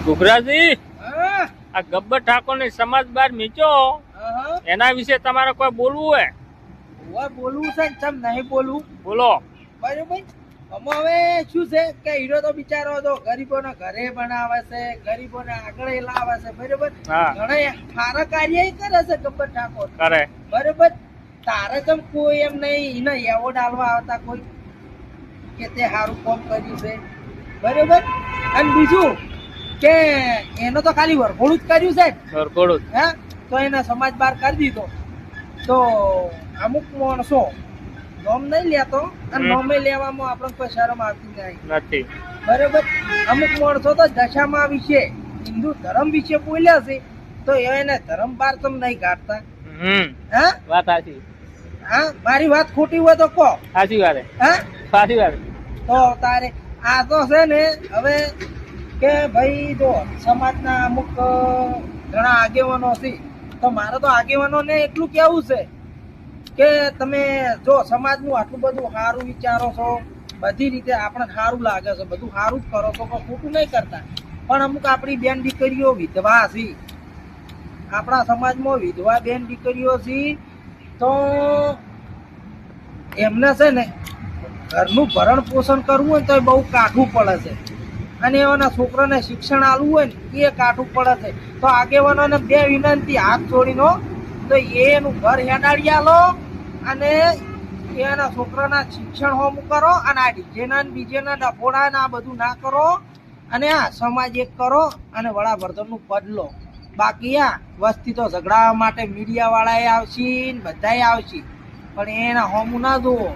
ઘુઘરાજી, આ ગબ્બર ઠાકોર ની સમાજ બહાર મીચો એના વિશે તમારે કોઈ બોલવું હે? બોલવું છે ચમ નહીં બોલવું? બોલો. બરાબર. હવે શું છે કે હીરો તો બિચારો તો ગરીબોના ઘરે બનાવે છે, ગરીબોને આગળ લાવે છે, બરાબર. ઘણા સારા કાર્ય કરે છે ગબ્બર ઠાકોર કરે, બરાબર. તારે જેમ કોઈ એમ નહીં એને એવોર્ડ આલવા આવતા કોઈ કે તે સારું કામ કર્યું છે, બરાબર. અને બીજું કે એનો તો ખાલી વરઘોડું જ કર્યું છે, વરઘોડું હે, તો એને સમાજ બહાર કરી દીધો. તો અમુક માણસો નોમ નહીં લેતો અને નોમે લેવામાં આપણે કોઈ શરમ આવતી નથી, બરાબર. અમુક માણસો તો દશામાં વિશે હિન્દુ ધર્મ વિશે બોલ્યા છે, તો એને ધર્મ બહાર તો નહીં કાઢતા. હા, વાત સાચી. હા, મારી વાત ખોટી હોય તો કહો. સાચી વાત. હા, સાચી વાત. તો તારે આ તો છે ને હવે કે ભાઈ જો સમાજના અમુક ઘણા આગેવાનો છે, તો મારે તો આગેવાનોને એટલું કેવું છે કે તમે જો સમાજનું આટલું બધું સારું વિચારો છો, બધી રીતે આપણે સારું લાગે છે, બધું સારું જ કરો છો, ખોટું નહીં કરતા. પણ અમુક આપણી બેન દીકરીઓ વિધવા છે, આપણા સમાજમાં વિધવા બેન દીકરીઓ છે, તો એમને છે ને ઘરનું ભરણ પોષણ કરવું હોય તો બહુ કાઠું પડે છે, અને એના છોકરાને શિક્ષણ આપવું હોય ને એ કાઠું પડે છે. તો આગેવાનોને બે વિનંતી હાથ જોડીનો, તો એનું ઘર હેડાડી આલો અને એના છોકરાના શિક્ષણ હોમ કરો, અને આ ડીજેના બીજેના ડફોડા ને આ બધું ના કરો, અને આ સમાજ એક કરો અને વડાપ્રધાનનું પદ લો. બાકી આ વસ્તી તો ઝઘડા માટે મીડિયા વાળા આવશે ને બધાય આવશે, પણ એના હોમું ના જુઓ.